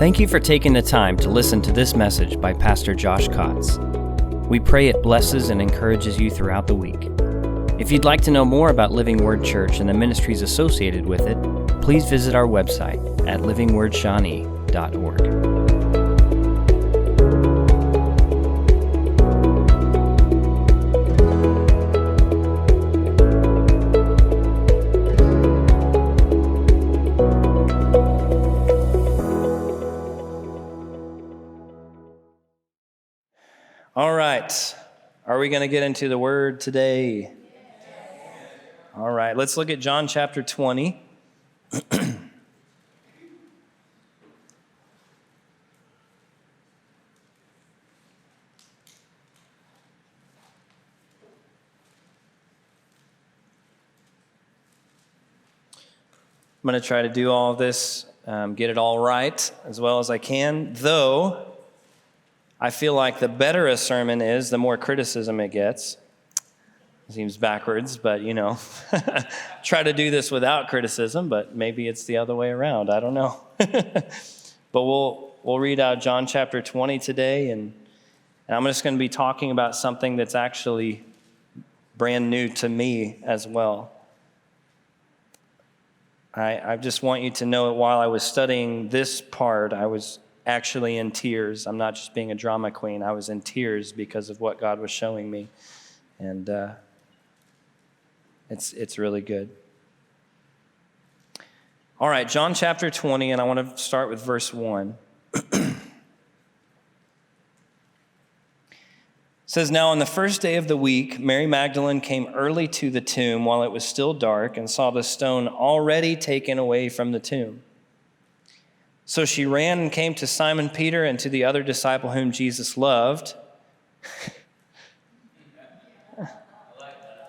Thank you for taking the time to listen to this message by Pastor Josh Cotts. We pray it blesses and encourages you throughout the week. If you'd like to know more about Living Word Church and the ministries associated with it, please visit our website at livingwordshawnee.org. All right, are we going to get into the Word today? All right, let's look at John chapter 20. I'm going to try to do all of this, get it all right as well as I can, though I feel like the better a sermon is, the more criticism it gets. It seems backwards, but try to do this without criticism, but maybe it's the other way around. I don't know. But we'll read out John chapter 20 today, and I'm just going to be talking about something that's actually brand new to me as well. I just want you to know that while I was studying this part, I was actually in tears. I'm not just being a drama queen. I was in tears because of what God was showing me. And it's really good. All right, John chapter 20, and I want to start with verse 1. It says, "Now on the first day of the week, Mary Magdalene came early to the tomb while it was still dark and saw the stone already taken away from the tomb. So she ran and came to Simon Peter and to the other disciple whom Jesus loved,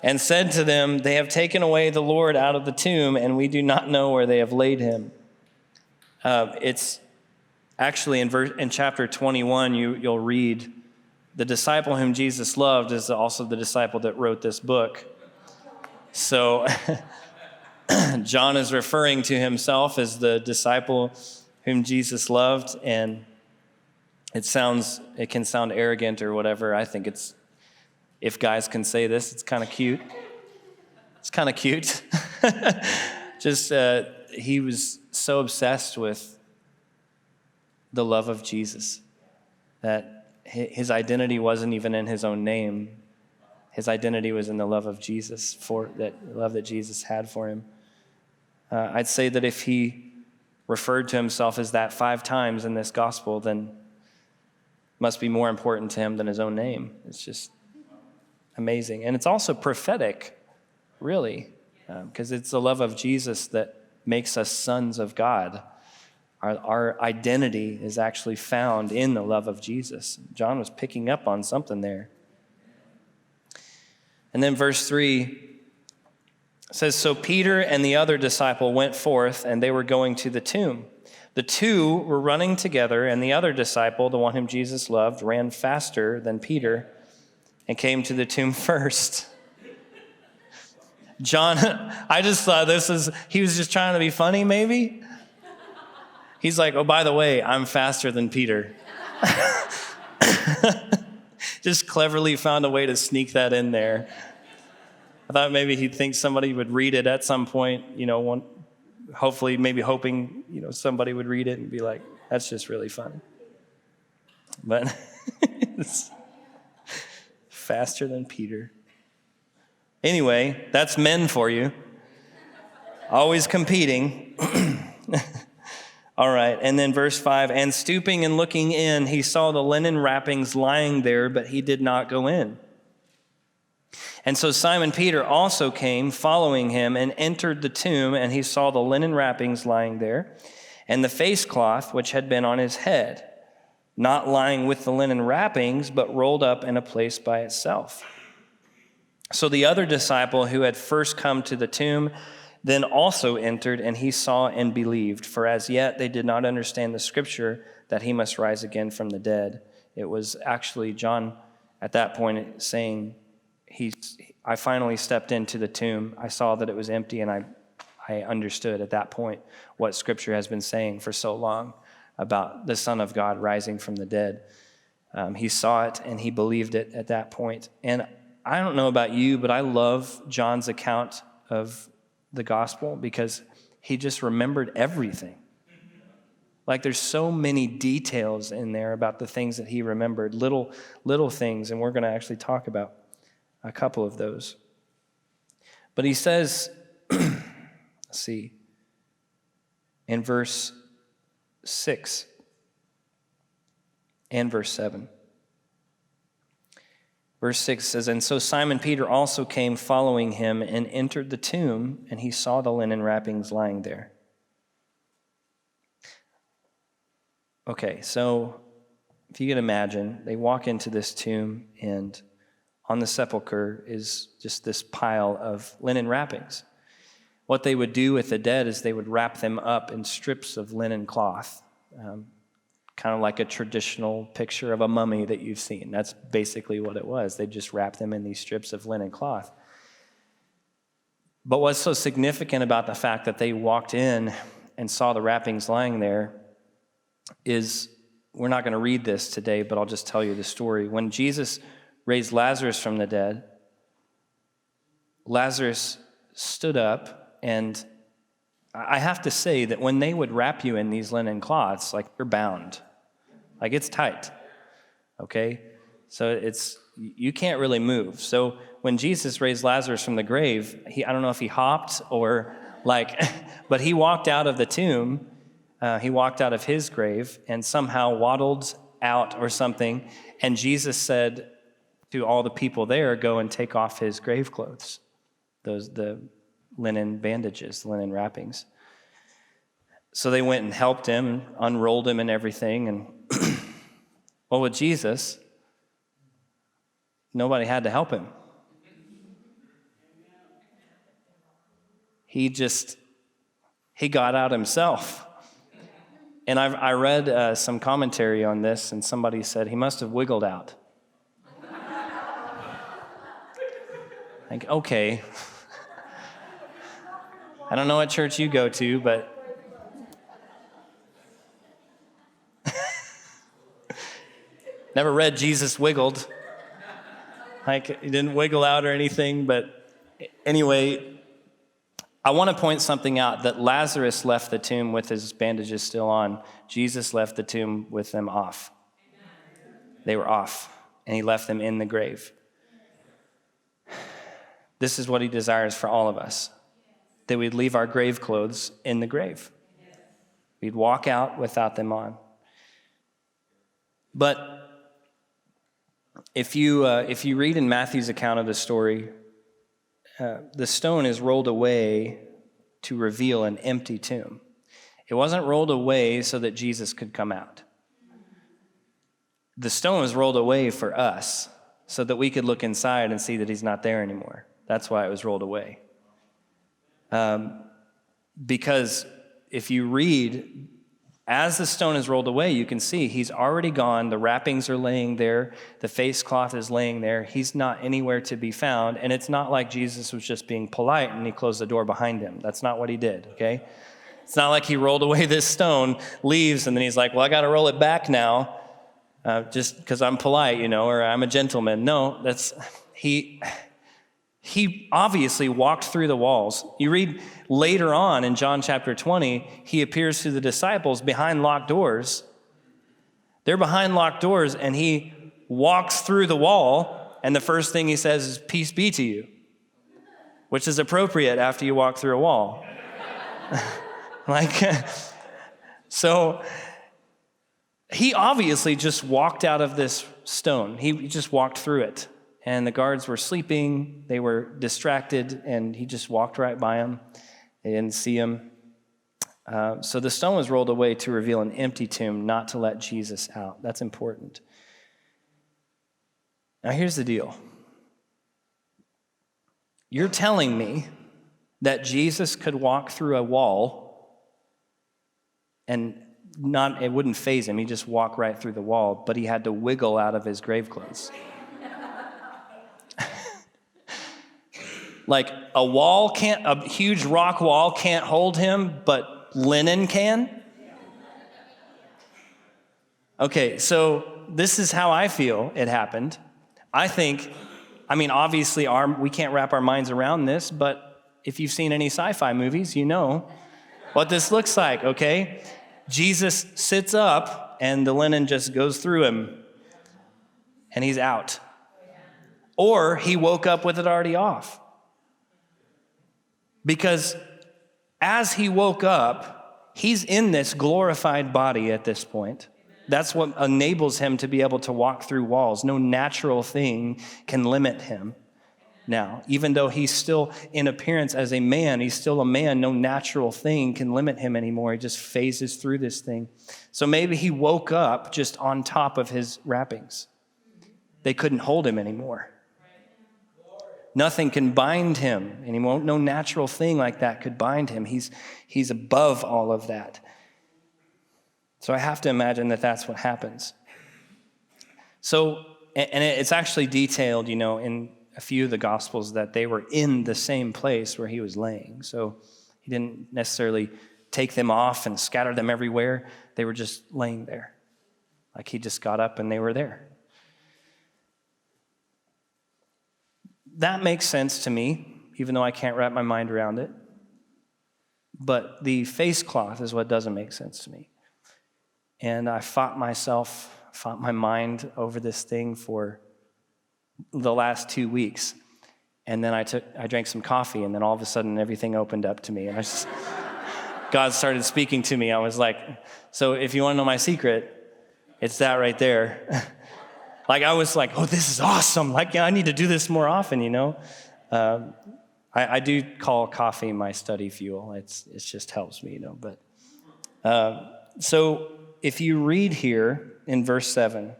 and said to them, 'They have taken away the Lord out of the tomb, and we do not know where they have laid him.'" It's actually in chapter 21, you'll read, the disciple whom Jesus loved is also the disciple that wrote this book. So John is referring to himself as the disciple whom Jesus loved, and it can sound arrogant or whatever. I think if guys can say this, it's kind of cute. It's kind of cute. Just he was so obsessed with the love of Jesus that his identity wasn't even in his own name. His identity was in the love of Jesus, for that love that Jesus had for him. I'd say that if he referred to himself as that 5 times in this gospel, then must be more important to him than his own name. It's just amazing. And it's also prophetic, really, because it's the love of Jesus that makes us sons of God. Our identity is actually found in the love of Jesus. John was picking up on something there. And then verse 3 says, "So Peter and the other disciple went forth, and they were going to the tomb. The two were running together, and the other disciple, the one whom Jesus loved, ran faster than Peter and came to the tomb first." John, I just thought he was just trying to be funny, maybe. He's like, "Oh, by the way, I'm faster than Peter." Just cleverly found a way to sneak that in there. I thought maybe he'd think somebody would read it at some point, hopefully, maybe hoping, somebody would read it and be like, "That's just really funny." But it's faster than Peter. Anyway, that's men for you. Always competing. All right, and then verse 5, "And stooping and looking in, he saw the linen wrappings lying there, but he did not go in. And so Simon Peter also came, following him, and entered the tomb, and he saw the linen wrappings lying there, and the face cloth which had been on his head, not lying with the linen wrappings, but rolled up in a place by itself. So the other disciple who had first come to the tomb then also entered, and he saw and believed, for as yet they did not understand the scripture that he must rise again from the dead." It was actually John at that point saying, I finally stepped into the tomb. I saw that it was empty, and I understood at that point what Scripture has been saying for so long, about the Son of God rising from the dead. He saw it and he believed it at that point. And I don't know about you, but I love John's account of the gospel because he just remembered everything. Like there's so many details in there about the things that he remembered, little things, and we're going to actually talk about a couple of those. But he says, let's see, in verse 6 and verse 7. Verse 6 says, "And so Simon Peter also came following him and entered the tomb, and he saw the linen wrappings lying there." Okay, so if you can imagine, they walk into this tomb, and on the sepulcher is just this pile of linen wrappings. What they would do with the dead is they would wrap them up in strips of linen cloth, kind of like a traditional picture of a mummy that you've seen. That's basically what it was. They just wrap them in these strips of linen cloth. But what's so significant about the fact that they walked in and saw the wrappings lying there is, we're not going to read this today, but I'll just tell you the story. When Jesus raised Lazarus from the dead, Lazarus stood up, and I have to say that when they would wrap you in these linen cloths, like you're bound. Like it's tight, okay? So you can't really move. So when Jesus raised Lazarus from the grave, I don't know if he hopped or but he walked out of the tomb. He walked out of his grave and somehow waddled out or something. And Jesus said to all the people there, "Go and take off his grave clothes," the linen bandages, the linen wrappings. So they went and helped him, and unrolled him and everything. And well, with Jesus, nobody had to help him. He got out himself. And I read some commentary on this, and somebody said he must have wiggled out. Like, okay. I don't know what church you go to, but never read Jesus wiggled. Like, he didn't wiggle out or anything, but anyway, I want to point something out, that Lazarus left the tomb with his bandages still on. Jesus left the tomb with them off. They were off, and he left them in the grave. This is what he desires for all of us, that we'd leave our grave clothes in the grave. We'd walk out without them on. But if you read in Matthew's account of the story, the stone is rolled away to reveal an empty tomb. It wasn't rolled away so that Jesus could come out. The stone was rolled away for us so that we could look inside and see that he's not there anymore. That's why it was rolled away. Because if you read, as the stone is rolled away, you can see he's already gone. The wrappings are laying there. The face cloth is laying there. He's not anywhere to be found. And it's not like Jesus was just being polite and he closed the door behind him. That's not what he did, okay? It's not like he rolled away this stone, leaves, and then he's like, well, I got to roll it back now just because I'm polite, or I'm a gentleman. No, he obviously walked through the walls. You read later on in John chapter 20, he appears to the disciples behind locked doors. They're behind locked doors, and he walks through the wall, and the first thing he says is, "Peace be to you," which is appropriate after you walk through a wall. So he obviously just walked out of this stone. He just walked through it. And the guards were sleeping, they were distracted, and he just walked right by them. They didn't see him. So the stone was rolled away to reveal an empty tomb, not to let Jesus out. That's important. Now here's the deal. You're telling me that Jesus could walk through a wall and it wouldn't faze him. He'd just walk right through the wall, but he had to wiggle out of his grave clothes. Like a huge rock wall can't hold him, but linen can? Okay, so this is how I feel it happened. Obviously we can't wrap our minds around this, but if you've seen any sci-fi movies, you know what this looks like, okay? Jesus sits up and the linen just goes through him and he's out. Or he woke up with it already off. Because as he woke up, he's in this glorified body at this point. That's what enables him to be able to walk through walls. No natural thing can limit him now. Even though he's still in appearance as a man, he's still a man. No natural thing can limit him anymore. He just phases through this thing. So maybe he woke up just on top of his wrappings. They couldn't hold him anymore. Nothing can bind him anymore. No natural thing like that could bind him. He's above all of that. So I have to imagine that that's what happens. So, and it's actually detailed, in a few of the Gospels that they were in the same place where he was laying. So he didn't necessarily take them off and scatter them everywhere. They were just laying there. Like he just got up and they were there. That makes sense to me, even though I can't wrap my mind around it. But the face cloth is what doesn't make sense to me. And I fought my mind over this thing for the last 2 weeks. And then I drank some coffee, and then all of a sudden everything opened up to me. And God started speaking to me. I was like, so if you want to know my secret, it's that right there. I was like, oh, this is awesome. I need to do this more often, I do call coffee my study fuel. It just helps me, But so if you read here in verse 7,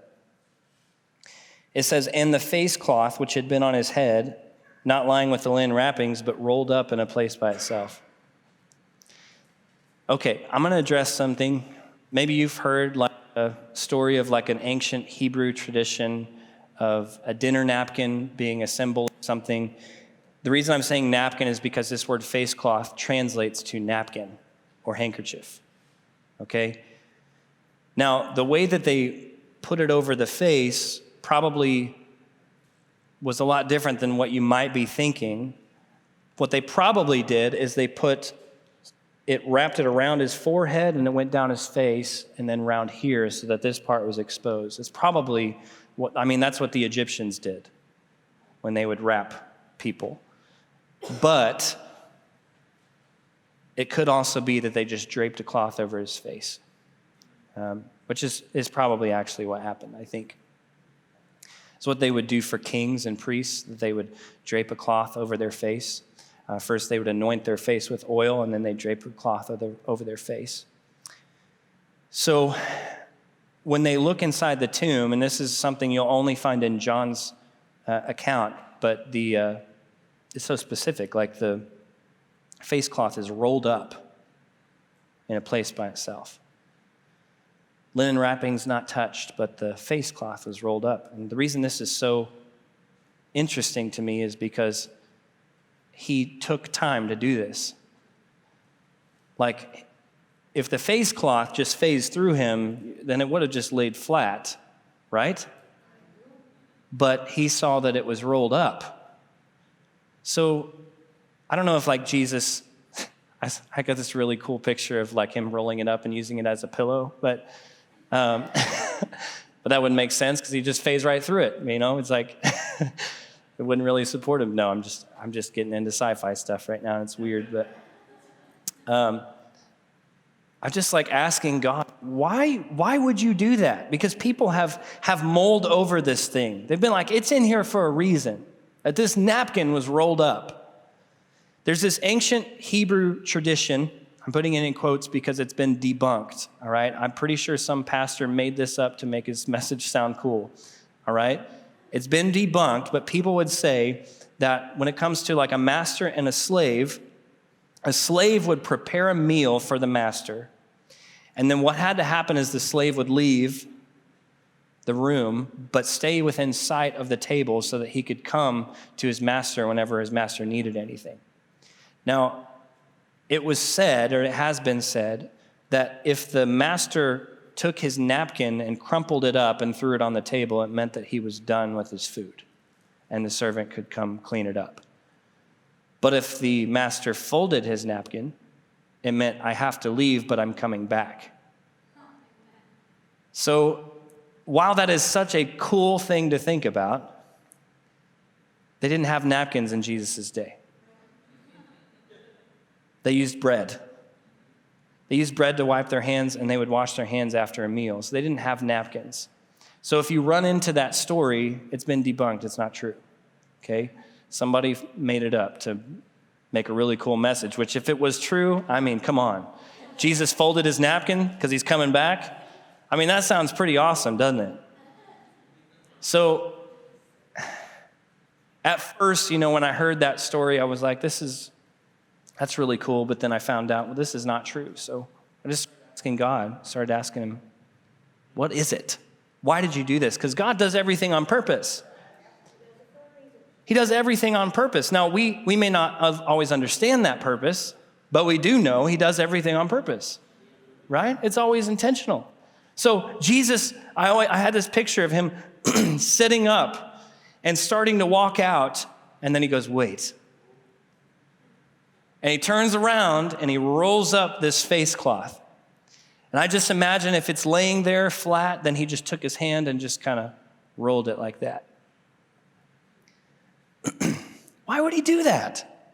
it says, and the face cloth which had been on his head, not lying with the linen wrappings, but rolled up in a place by itself. Okay, I'm going to address something. Maybe you've heard a story of an ancient Hebrew tradition of a dinner napkin being a symbol of something. The reason I'm saying napkin is because this word face cloth translates to napkin or handkerchief. Okay? Now, the way that they put it over the face probably was a lot different than what you might be thinking. What they probably did is they wrapped it around his forehead and it went down his face and then around here so that this part was exposed. It's probably that's what the Egyptians did when they would wrap people. But it could also be that they just draped a cloth over his face, which is probably actually what happened, I think. It's what they would do for kings and priests, that they would drape a cloth over their face. First, they would anoint their face with oil, and then they drape a cloth over their face. So when they look inside the tomb, and this is something you'll only find in John's account, but it's so specific, the face cloth is rolled up in a place by itself. Linen wrappings not touched, but the face cloth was rolled up. And the reason this is so interesting to me is because he took time to do this. If the face cloth just phased through him, then it would have just laid flat, right? But he saw that it was rolled up. So I don't know if Jesus, I got this really cool picture of him rolling it up and using it as a pillow, but but that wouldn't make sense because he just phased right through it. It's it wouldn't really support him. No, I'm just getting into sci-fi stuff right now. And it's weird, but I'm just asking God, why would you do that? Because people have mulled over this thing. They've been it's in here for a reason. That this napkin was rolled up. There's this ancient Hebrew tradition. I'm putting it in quotes because it's been debunked, all right? I'm pretty sure some pastor made this up to make his message sound cool, all right? It's been debunked, but people would say that when it comes to a master and a slave would prepare a meal for the master. And then what had to happen is the slave would leave the room, but stay within sight of the table so that he could come to his master whenever his master needed anything. Now, it was said, or it has been said, that if the master took his napkin and crumpled it up and threw it on the table, it meant that he was done with his food, and the servant could come clean it up. But if the master folded his napkin, it meant I have to leave, but I'm coming back. So while that is such a cool thing to think about, they didn't have napkins in Jesus' day. They used bread. They used bread to wipe their hands, and they would wash their hands after a meal. So they didn't have napkins. So if you run into that story, it's been debunked. It's not true. Okay? Somebody made it up to make a really cool message, which if it was true, I mean, come on. Jesus folded his napkin because he's coming back. I mean, that sounds pretty awesome, doesn't it? So at first, when I heard that story, I was like, that's really cool. But then I found out, well, this is not true. So I just started asking him, what is it? Why did you do this? Because God does everything on purpose. He does everything on purpose. Now, we may not always understand that purpose, but we do know he does everything on purpose, right? It's always intentional. So Jesus, I had this picture of him sitting up and starting to walk out, and then he goes, wait. And he turns around and he rolls up this face cloth. And I just imagine if it's laying there flat, then he just took his hand and just kind of rolled it like that. Why would he do that?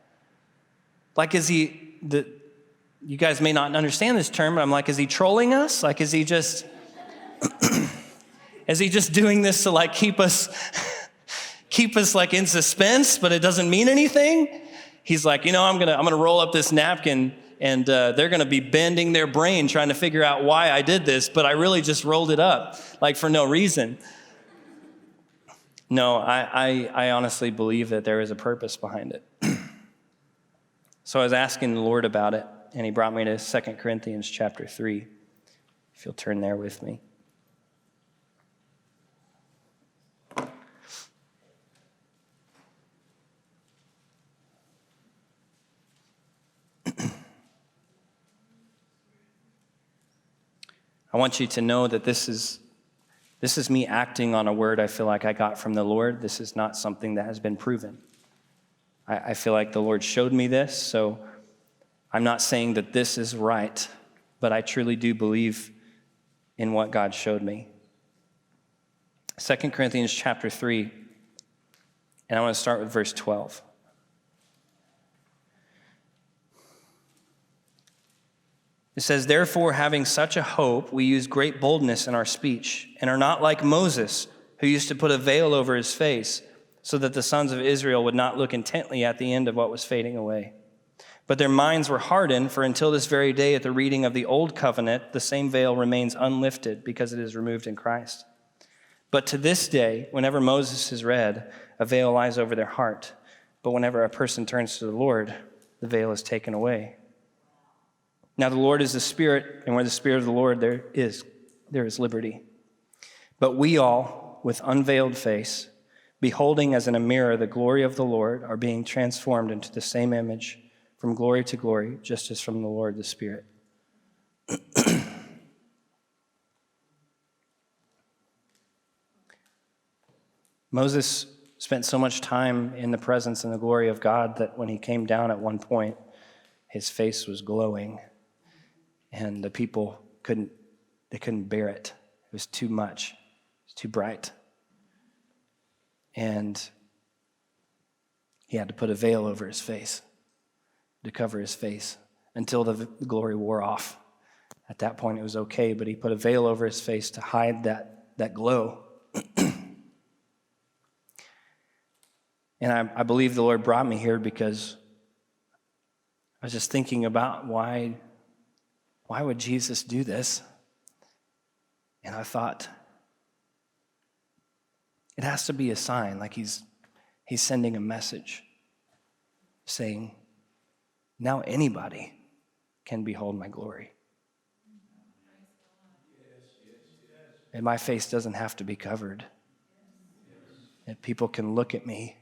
Like, you guys may not understand this term, but I'm like, is he trolling us? Like, is he just doing this to like keep us like in suspense, but it doesn't mean anything? He's like, I'm gonna roll up this napkin, and they're gonna be bending their brain trying to figure out why I did this, but I really just rolled it up, like for no reason. No, I honestly believe that there is a purpose behind it. So I was asking the Lord about it, and he brought me to 2 Corinthians chapter 3. If you'll turn there with me. I want you to know that this is me acting on a word I feel like I got from the Lord. This is not something that has been proven. I feel like the Lord showed me this, so I'm not saying that this is right, but I truly do believe in what God showed me. 2 Corinthians chapter 3, and I want to start with verse 12. It says, therefore, having such a hope, we use great boldness in our speech, and are not like Moses, who used to put a veil over his face, so that the sons of Israel would not look intently at the end of what was fading away. But their minds were hardened, for until this very day at the reading of the old covenant, the same veil remains unlifted because it is removed in Christ. But to this day, whenever Moses is read, a veil lies over their heart. But whenever a person turns to the Lord, the veil is taken away. Now the Lord is the Spirit, and where the Spirit of the Lord there is liberty. But we all, with unveiled face, beholding as in a mirror the glory of the Lord, are being transformed into the same image from glory to glory, just as from the Lord the Spirit. Moses spent so much time in the presence and the glory of God that when he came down at one point, his face was glowing, and the people couldn't bear it. It was too much. It was too bright. And he had to put a veil over his face to cover his face until the glory wore off. At that point, it was okay, but he put a veil over his face to hide that glow. And I believe the Lord brought me here because I was just thinking about why would Jesus do this? And I thought, it has to be a sign, like he's sending a message saying, now anybody can behold my glory. And my face doesn't have to be covered. And people can look at me.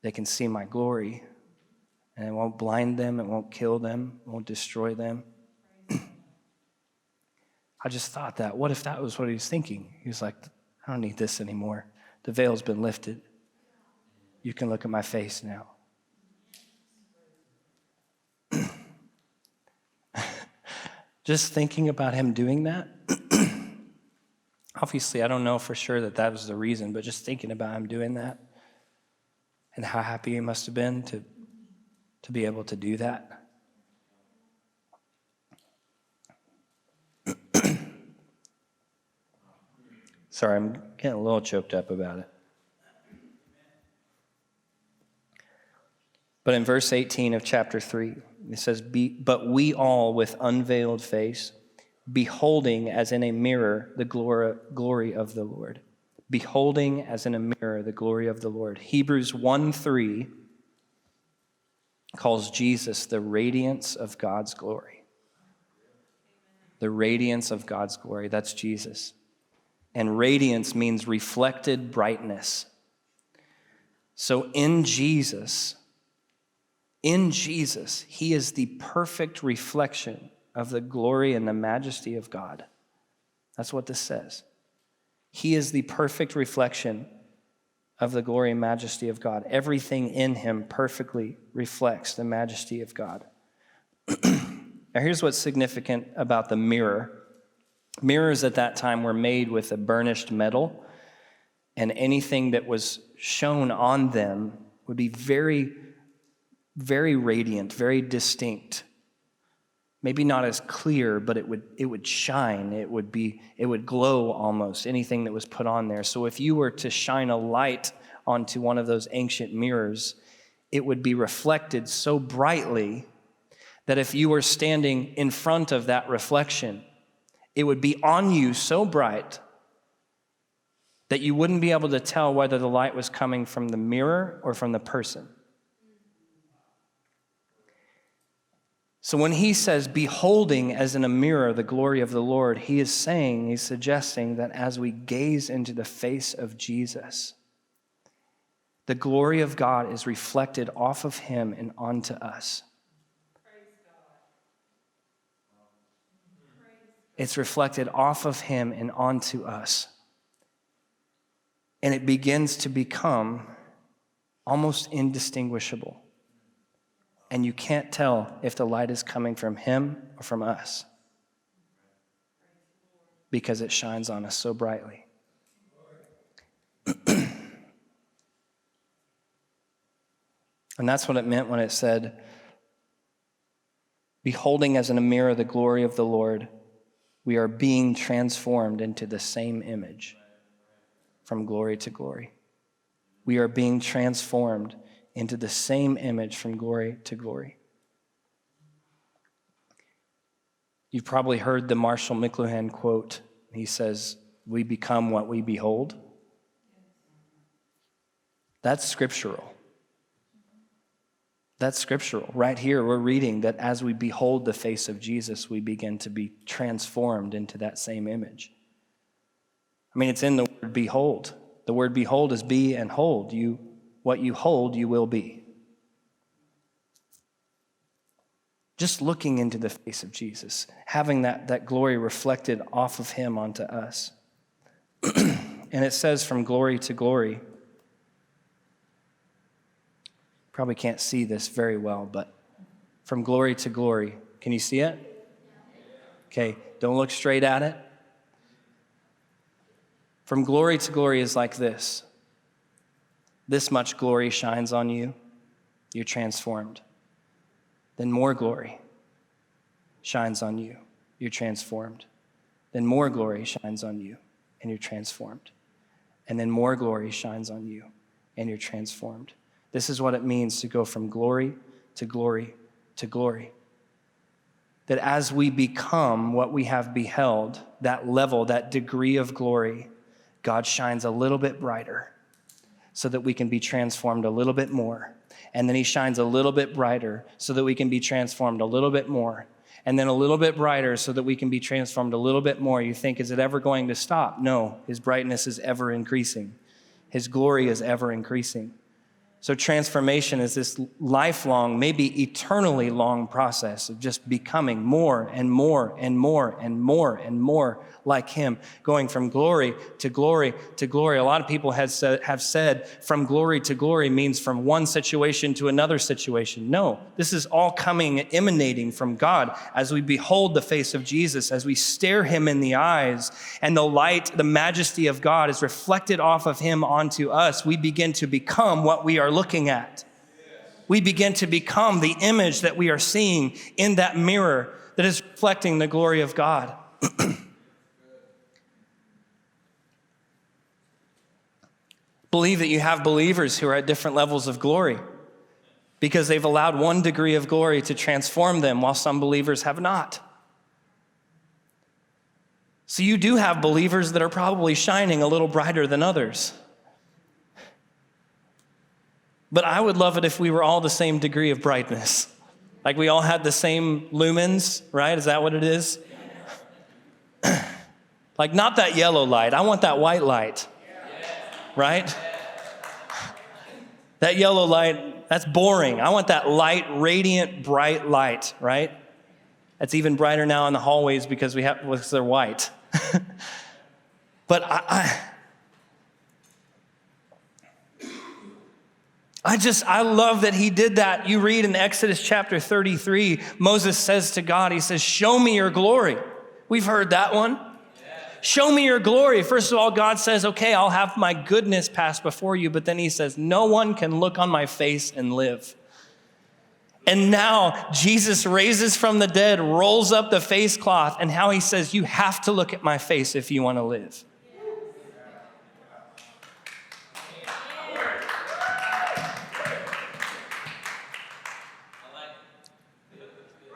They can see my glory. And it won't blind them, it won't kill them, it won't destroy them. I just thought that. What if that was what he was thinking? He was like, I don't need this anymore. The veil's been lifted. You can look at my face now. Just thinking about him doing that, obviously I don't know for sure that was the reason, but just thinking about him doing that and how happy he must have been to be able to do that. Sorry, I'm getting a little choked up about it. But in verse 18 of chapter 3, it says, but we all with unveiled face, beholding as in a mirror the glory of the Lord. Beholding as in a mirror the glory of the Lord. Hebrews 1:3 calls Jesus the radiance of God's glory. The radiance of God's glory, that's Jesus. And radiance means reflected brightness. So in Jesus, he is the perfect reflection of the glory and the majesty of God. That's what this says. He is the perfect reflection of the glory and majesty of God. Everything in him perfectly reflects the majesty of God. Now here's what's significant about the mirror. Mirrors at that time were made with a burnished metal, and anything that was shown on them would be very, very radiant, very distinct. Maybe not as clear, but it would shine. It would glow almost, anything that was put on there. So if you were to shine a light onto one of those ancient mirrors, it would be reflected so brightly that if you were standing in front of that reflection, it would be on you so bright that you wouldn't be able to tell whether the light was coming from the mirror or from the person. So when he says, beholding as in a mirror the glory of the Lord, he's suggesting that as we gaze into the face of Jesus, the glory of God is reflected off of him and onto us. It's reflected off of him and onto us. And it begins to become almost indistinguishable. And you can't tell if the light is coming from him or from us because it shines on us so brightly. And that's what it meant when it said, beholding as in a mirror the glory of the Lord, we are being transformed into the same image from glory to glory. We are being transformed into the same image from glory to glory. You've probably heard the Marshall McLuhan quote. He says, we become what we behold. That's scriptural. That's scriptural. Right here, we're reading that as we behold the face of Jesus, we begin to be transformed into that same image. I mean, it's in the word behold. The word behold is be and hold. What you hold, you will be. Just looking into the face of Jesus, having that glory reflected off of him onto us. And it says from glory to glory. Probably can't see this very well, but from glory to glory. Can you see it? Okay, don't look straight at it. From glory to glory is like this. This much glory shines on you, you're transformed. Then more glory shines on you, you're transformed. Then more glory shines on you, and you're transformed. And then more glory shines on you, and you're transformed. This is what it means to go from glory to glory to glory. That as we become what we have beheld, that level, that degree of glory, God shines a little bit brighter so that we can be transformed a little bit more. And then he shines a little bit brighter so that we can be transformed a little bit more. And then a little bit brighter so that we can be transformed a little bit more. You think, is it ever going to stop? No, his brightness is ever increasing. His glory is ever increasing. So transformation is this lifelong, maybe eternally long process of just becoming more and more and more and more and more like him, going from glory to glory to glory. A lot of people have said from glory to glory means from one situation to another situation. No, this is all emanating from God as we behold the face of Jesus, as we stare him in the eyes, and the light, the majesty of God is reflected off of him onto us. We begin to become what we are looking at. We begin to become the image that we are seeing in that mirror that is reflecting the glory of God. Believe that you have believers who are at different levels of glory because they've allowed one degree of glory to transform them while some believers have not. So you do have believers that are probably shining a little brighter than others. But I would love it if we were all the same degree of brightness. Like we all had the same lumens, right? Is that what it is? Like not that yellow light. I want that white light. Right? That yellow light, that's boring. I want that light, radiant, bright light, right? That's even brighter now in the hallways because they're white. But I love that he did that. You read in Exodus chapter 33, Moses says to God, he says, show me your glory. We've heard that one. Show me your glory. First of all, God says, okay, I'll have my goodness pass before you. But then he says, no one can look on my face and live. And now Jesus raises from the dead, rolls up the face cloth, and how he says, you have to look at my face if you want to live.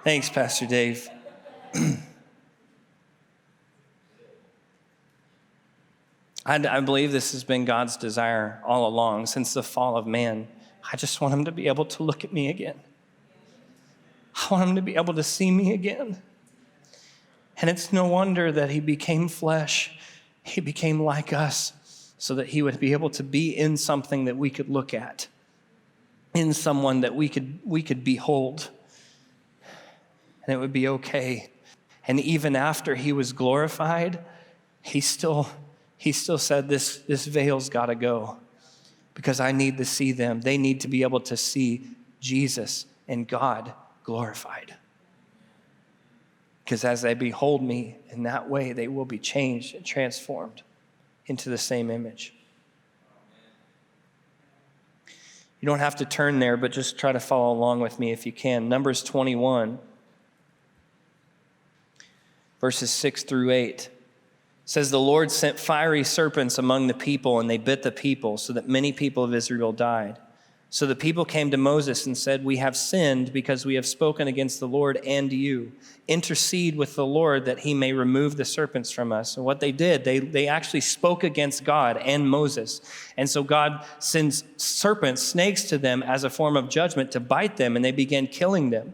Thanks, Pastor Dave. I believe this has been God's desire all along since the fall of man. I just want him to be able to look at me again. I want him to be able to see me again. And it's no wonder that he became flesh. He became like us so that he would be able to be in something that we could look at, in someone that we could behold, and it would be okay. And even after he was glorified, he still said, this veil's got to go because I need to see them. They need to be able to see Jesus and God glorified. Because as they behold me in that way, they will be changed and transformed into the same image. You don't have to turn there, but just try to follow along with me if you can. Numbers 21, verses 6 through 8. Says the Lord sent fiery serpents among the people, and they bit the people, so that many people of Israel died. So the people came to Moses and said, we have sinned because we have spoken against the Lord and you. Intercede with the Lord that he may remove the serpents from us. And what they did, they actually spoke against God and Moses. And so God sends serpents, snakes to them as a form of judgment to bite them, and they began killing them.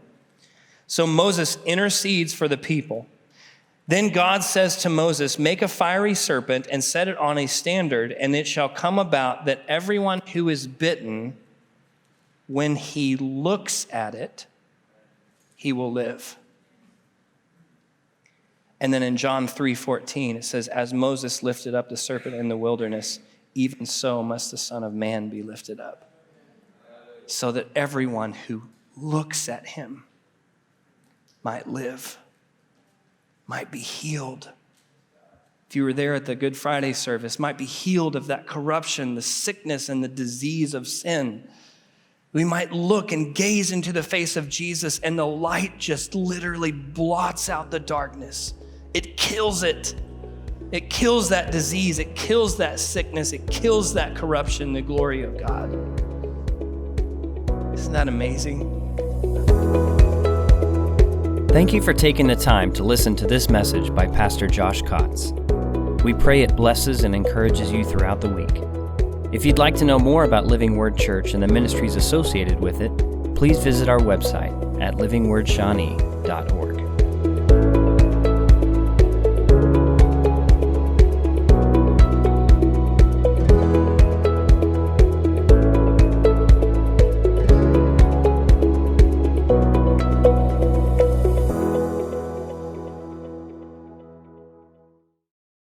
So Moses intercedes for the people. Then God says to Moses, make a fiery serpent and set it on a standard, and it shall come about that everyone who is bitten, when he looks at it, he will live. And then in John 3:14, it says, as Moses lifted up the serpent in the wilderness, even so must the Son of Man be lifted up, so that everyone who looks at him might live, might be healed. If you were there at the Good Friday service, might be healed of that corruption, the sickness, and the disease of sin. We might look and gaze into the face of Jesus, and the light just literally blots out the darkness. It kills it. It kills that disease. It kills that sickness. It kills that corruption, the glory of God. Isn't that amazing? Thank you for taking the time to listen to this message by Pastor Josh Cotts. We pray it blesses and encourages you throughout the week. If you'd like to know more about Living Word Church and the ministries associated with it, please visit our website at livingwordshawnee.org.